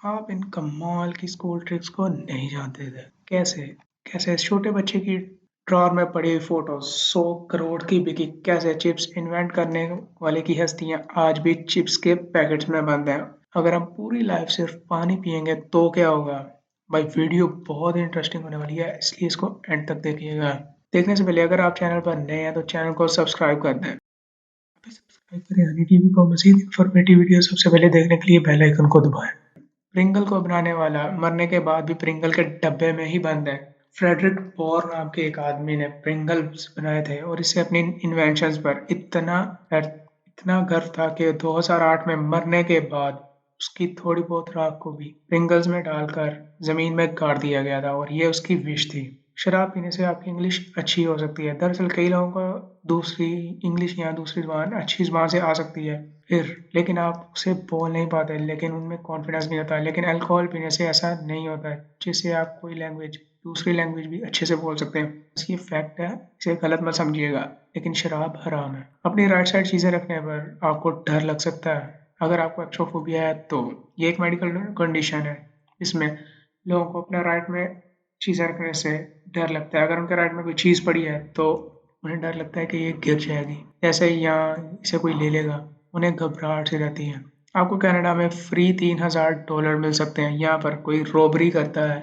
आप इन कमाल की स्कूल ट्रिक्स को नहीं जानते थे। कैसे? कैसे इस छोटे बच्चे की ड्रॉअर में पड़ी हुई फोटो 100 करोड़ की बिकी? कैसे चिप्स इन्वेंट करने वाले की हस्तियां आज भी चिप्स के पैकेट्स में बंद हैं? अगर हम पूरी लाइफ सिर्फ पानी पिएंगे तो क्या होगा? भाई वीडियो बहुत इंटरेस्टिंग होने वाली है, इसलिए इसको एंड तक देखिएगा। देखने से पहले अगर आप चैनल पर नए हैं तो चैनल को सब्सक्राइब कर दें। सब्सक्राइब करें हनी टीवी को मज़ीद इन्फॉर्मेटिव वीडियो सबसे पहले देखने के लिए बेल आइकन को दबाएं। प्रिंगल को बनाने वाला मरने के बाद भी प्रिंगल के डब्बे में ही बंद है। फ्रेडरिक बोर नाम के एक आदमी ने प्रिंगल्स बनाए थे और इसे अपनी इन्वेंशंस पर इतना गर्व था कि 2008 में मरने के बाद उसकी थोड़ी बहुत राख को भी प्रिंगल्स में डालकर जमीन में गाड़ दिया गया था और ये उसकी विश थी। शराब पीने से आपकी इंग्लिश अच्छी हो सकती है। दरअसल कई लोगों को दूसरी इंग्लिश या दूसरी ज़ुबान अच्छी ज़ुबान से आ सकती है लेकिन आप उसे बोल नहीं पाते, लेकिन उनमें कॉन्फिडेंस नहीं होता। लेकिन अल्कोहल पीने से ऐसा नहीं होता है, जिससे आप कोई लैंग्वेज दूसरी लैंग्वेज भी अच्छे से बोल सकते हैं। बस ये फैक्ट है, इसे गलत मत समझिएगा। लेकिन शराब हराम है। अपनी राइट साइड चीज़ें रखने पर आपको डर लग सकता है। अगर आपको एक्सोफोबिया है तो ये एक मेडिकल कंडीशन है। इसमें लोगों को अपने राइट में चीज़ें रखने से डर लगता है। अगर उनके राइट में कोई चीज़ पड़ी है तो उन्हें डर लगता है कि ये गिर जाएगी, जैसे ही यहाँ इसे कोई ले लेगा। उन्हें घबराहट सी रहती है। आपको कनाडा में फ्री $3000 मिल सकते हैं। यहाँ पर कोई रॉबरी करता है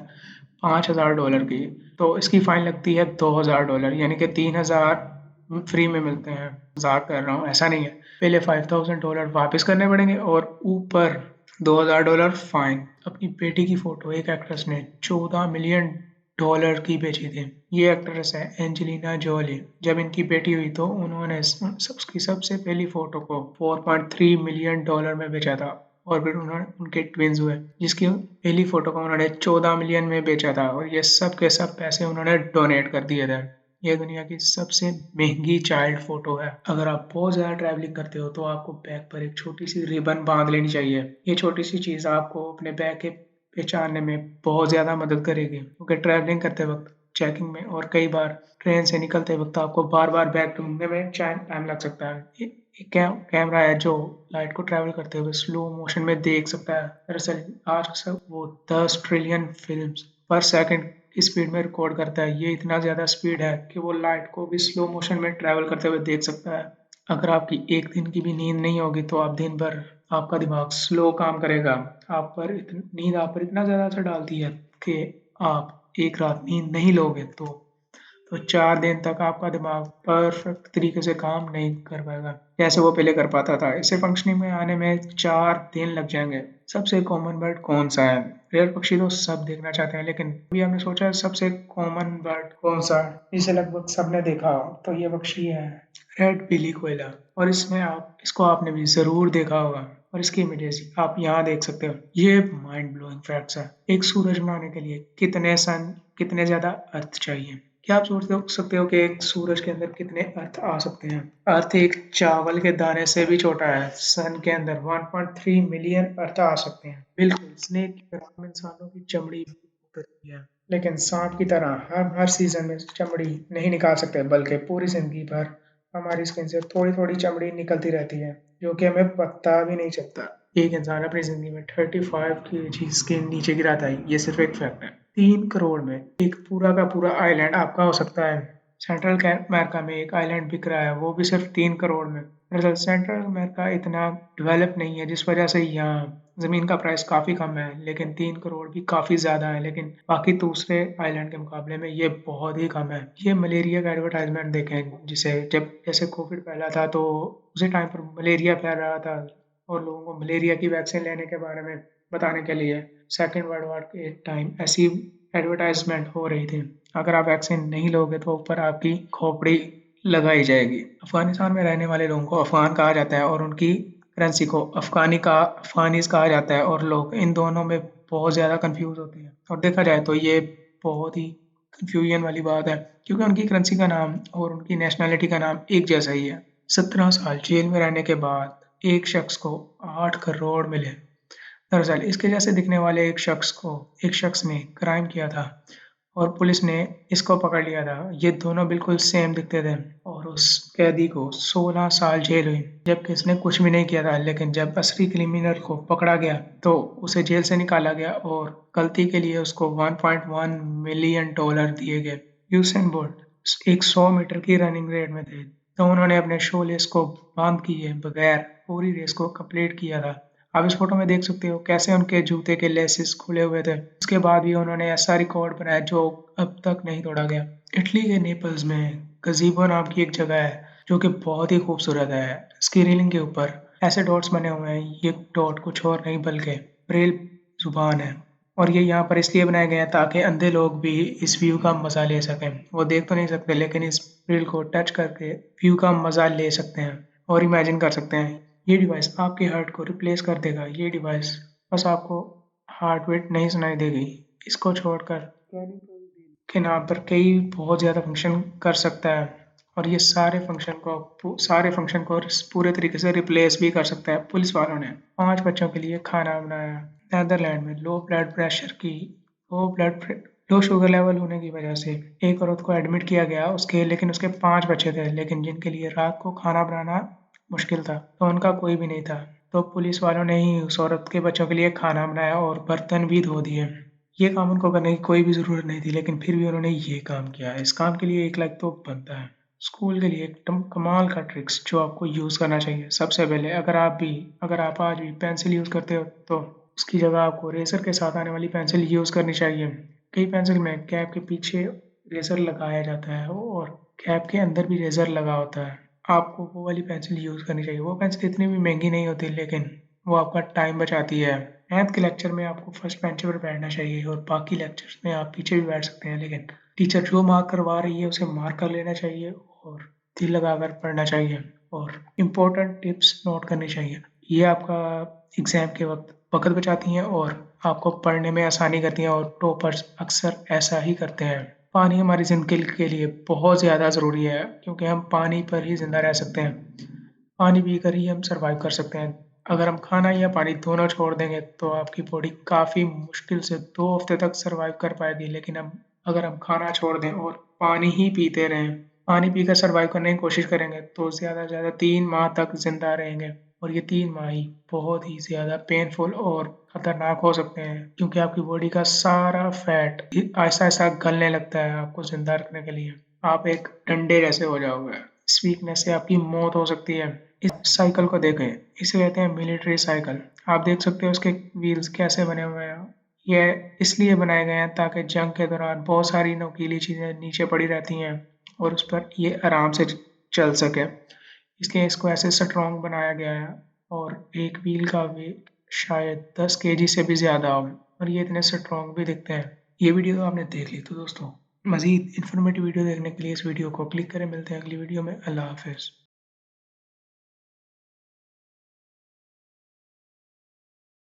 $5000 की तो इसकी फाइन लगती है $2000, यानी कि 3000 फ्री में मिलते हैं। मजाक कर रहा हूँ, ऐसा नहीं है। पहले $5000 वापस करने पड़ेंगे और ऊपर $2000 फाइन। अपनी बेटी की फोटो एक एक्ट्रेस ने $14 मिलियन की बेची थी। ये एक्ट्रेस है एंजेलिना जोली। जब इनकी बेटी हुई तो उन्होंने उसकी सबसे पहली फोटो को $4.3 मिलियन में बेचा था और फिर उन्होंने उनके ट्विंस हुए जिसकी पहली फोटो को उन्होंने 14 मिलियन में बेचा था और ये सब के सब पैसे उन्होंने डोनेट कर दिए थे। ये दुनिया की सबसे महंगी चाइल्ड फोटो है। अगर आप बहुत ज़्यादा ट्रैवलिंग करते हो तो आपको बैग पर एक छोटी सी रिबन बांध लेनी चाहिए। ये छोटी सी चीज़ आपको अपने बैग के पहचानने में बहुत ज़्यादा मदद करेगी, क्योंकि ट्रैवलिंग करते वक्त चेकिंग में और कई बार ट्रेन से निकलते वक्त आपको बार बार बैग ढूंढने में टाइम लग सकता है। एक कैमरा है जो लाइट को ट्रैवल करते हुए स्लो मोशन में देख सकता है। दरअसल आज सब वो 10 ट्रिलियन फिल्म्स पर सेकंड की स्पीड में रिकॉर्ड करता है। ये इतना ज़्यादा स्पीड है कि वो लाइट को भी स्लो मोशन में ट्रैवल करते हुए देख सकता है। अगर आपकी एक दिन की भी नींद नहीं होगी तो आप दिन भर आपका दिमाग स्लो काम करेगा। नींद आप पर इतना ज़्यादा असर डालती है कि आप एक रात नींद नहीं लोगे तो 4 दिन तक आपका दिमाग परफेक्ट तरीके से काम नहीं कर पाएगा जैसे वो पहले कर पाता था। इसे फंक्शनिंग में आने में 4 दिन लग जाएंगे। सबसे कॉमन बर्ड कौन सा है? रेयर पक्षी तो सब देखना चाहते हैं, लेकिन अभी हमने सोचा सबसे कॉमन बर्ड कौन सा है जिसे लगभग सबने देखा हो, तो ये पक्षी है रेड बिली कोयला। और इसमें इसको आपने भी जरूर देखा होगा और इसकी इमेजेस आप यहाँ देख सकते हो। ये माइंड ब्लोइंग फैक्ट्स है। एक सूरज बनाने के लिए कितने ज्यादा अर्थ चाहिए? क्या आप सोच सकते हो कि एक सूरज के अंदर कितने अर्थ आ सकते हैं? अर्थ एक चावल के दाने से भी छोटा है। सन के अंदर 1.3 मिलियन अर्थ आ सकते हैं। बिल्कुल स्नेक की तरह हम इंसानों की चमड़ी भी उतरती है, लेकिन सांप की तरह हम हर सीजन में चमड़ी नहीं निकाल सकते, बल्कि पूरी जिंदगी भर हमारी स्किन से थोड़ी थोड़ी चमड़ी निकलती रहती है, जो कि हमें पता भी नहीं चलता। एक इंसान अपनी जिंदगी में 35 kg स्किन नीचे गिराता है। ये सिर्फ एक फैक्ट है। 3 करोड़ में एक पूरा का पूरा आइलैंड आपका हो सकता है। सेंट्रल अमेरिका में एक आइलैंड बिक रहा है, वो भी सिर्फ 3 करोड़ में। दरअसल सेंट्रल अमेरिका इतना डेवलप नहीं है, जिस वजह से यहाँ जमीन का प्राइस काफी कम है, लेकिन 3 करोड़ भी काफी ज्यादा है। लेकिन बाकी दूसरे आइलैंड के मुकाबले में ये बहुत ही कम है। ये मलेरिया का एडवर्टाइजमेंट देखें, जिसे जब जैसे कोविड फैला था तो उसी टाइम पर मलेरिया फैल रहा था और लोगों को मलेरिया की वैक्सीन लेने के बारे में बताने के लिए सेकेंड वर्ल्ड वॉर के टाइम ऐसी एडवर्टाइजमेंट हो रही थी। अगर आप वैक्सीन नहीं लोगे तो ऊपर आपकी खोपड़ी लगाई जाएगी। अफगानिस्तान में रहने वाले लोगों को अफगान कहा जाता है और उनकी करेंसी को अफगानीज कहा जाता है और लोग इन दोनों में बहुत ज़्यादा कंफ्यूज होते हैं। और देखा जाए तो ये बहुत ही कंफ्यूजन वाली बात है, क्योंकि उनकी करेंसी का नाम और उनकी नेशनैलिटी का नाम एक जैसा ही है। 17 साल जेल में रहने के बाद एक शख्स को 8 करोड़ मिले। दरअसल इसके जैसे दिखने वाले एक शख्स ने क्राइम किया था और पुलिस ने इसको पकड़ लिया था। ये दोनों बिल्कुल सेम दिखते थे और उस कैदी को 16 साल जेल हुई, जबकि इसने कुछ भी नहीं किया था। लेकिन जब असली क्रिमिनल को पकड़ा गया तो उसे जेल से निकाला गया और गलती के लिए उसको $1.1 मिलियन दिए गए। यूसेन बोल्ट एक 100 मीटर की रनिंग रेस में थे, तो उन्होंने अपने शोलेस को बांध किए बगैर पूरी रेस को कंप्लीट किया था। आप इस फोटो में देख सकते हो कैसे उनके जूते के लेसेस खुले हुए थे। उसके बाद भी उन्होंने ऐसा रिकॉर्ड बनाया जो अब तक नहीं तोड़ा गया। इटली के नेपल्स में गजीबो नाम की एक जगह है जो कि बहुत ही खूबसूरत है। इसकी रेलिंग के ऊपर ऐसे डॉट्स बने हुए हैं। ये डॉट कुछ और नहीं बल्कि ब्रेल जुबान है और ये यहाँ पर इसलिए बनाए गए हैं ताकि अंधे लोग भी इस व्यू का मजा ले सकें। वो देख तो नहीं सकते लेकिन इस ब्रेल को टच करके व्यू का मजा ले सकते हैं और इमेजिन कर सकते हैं। ये डिवाइस आपके हार्ट को रिप्लेस कर देगा। ये डिवाइस बस आपको हार्ट बीट नहीं सुनाई देगी। इसको छोड़कर के नाम पर कई बहुत ज़्यादा फंक्शन कर सकता है और ये सारे फंक्शन को पूरे तरीके से रिप्लेस भी कर सकता है। पुलिस वालों ने 5 बच्चों के लिए खाना बनाया। नेदरलैंड में लो शुगर लेवल होने की वजह से एक औरत को एडमिट किया गया लेकिन उसके 5 बच्चे थे, लेकिन जिनके लिए रात को खाना बनाना मुश्किल था, तो उनका कोई भी नहीं था। तो पुलिस वालों ने ही उस औरत के बच्चों के लिए खाना बनाया और बर्तन भी धो दिए। ये काम उनको करने की कोई भी ज़रूरत नहीं थी, लेकिन फिर भी उन्होंने ये काम किया। इस काम के लिए 1 लाख तो बनता है। स्कूल के लिए एकदम कमाल का ट्रिक्स जो आपको यूज़ करना चाहिए। सबसे पहले अगर आप आज भी पेंसिल यूज़ करते हो तो उसकी जगह आपको रेज़र के साथ आने वाली पेंसिल यूज़ करनी चाहिए। कई पेंसिल में कैप के पीछे रेज़र लगाया जाता है और कैप के अंदर भी रेज़र लगा होता है। आपको वो वाली पेंसिल यूज़ करनी चाहिए। वो पेंसिल इतनी भी महंगी नहीं होती, लेकिन वो आपका टाइम बचाती है। मैथ के लेक्चर में आपको फर्स्ट बेंच पर बैठना चाहिए और बाकी लेक्चर्स में आप पीछे भी बैठ सकते हैं, लेकिन टीचर जो मार्क करवा रही है उसे मार्क कर लेना चाहिए और दिल लगाकर पढ़ना चाहिए और इम्पोर्टेंट टिप्स नोट करनी चाहिए। ये आपका एग्ज़ाम के वक्त वक़्त बचाती हैं और आपको पढ़ने में आसानी करती हैं और टॉपर्स अक्सर ऐसा ही करते हैं। पानी हमारी ज़िंदगी के लिए बहुत ज़्यादा ज़रूरी है क्योंकि हम पानी पर ही ज़िंदा रह सकते हैं। पानी पीकर ही हम सर्वाइव कर सकते हैं। अगर हम खाना या पानी दोनों छोड़ देंगे तो आपकी बॉडी काफ़ी मुश्किल से 2 हफ्ते तक सर्वाइव कर पाएगी, लेकिन अगर हम खाना छोड़ दें और पानी ही पीते रहें, पानी पीकर सर्वाइव करने की कोशिश करेंगे तो ज़्यादा से ज़्यादा 3 माह तक ज़िंदा रहेंगे और ये 3 माह ही बहुत ही ज़्यादा पेनफुल और खतरनाक हो सकते हैं क्योंकि आपकी बॉडी का सारा फैट ऐसा-ऐसा गलने लगता है आपको ज़िंदा रखने के लिए। आप एक डंडे जैसे हो जाओगे। इस वीकनेस से आपकी मौत हो सकती है। इस साइकिल को देखें, इसे कहते हैं मिलिट्री साइकिल। आप देख सकते हो उसके व्हील्स कैसे बने हुए हैं। ये इसलिए बनाए गए हैं ताकि जंग के दौरान बहुत सारी नुकीली चीज़ें नीचे पड़ी रहती हैं और उस पर ये आराम से चल सके। इसलिए इसको ऐसे स्ट्रॉन्ग बनाया गया है और एक व्हील का वेट शायद 10 केजी से भी ज़्यादा हो और ये इतने स्ट्रॉन्ग भी दिखते हैं। ये वीडियो तो आपने देख ली, तो दोस्तों मज़ीद इन्फॉर्मेटिव वीडियो देखने के लिए इस वीडियो को क्लिक करें। मिलते हैं अगली वीडियो में। अल्लाह हाफ़िज़।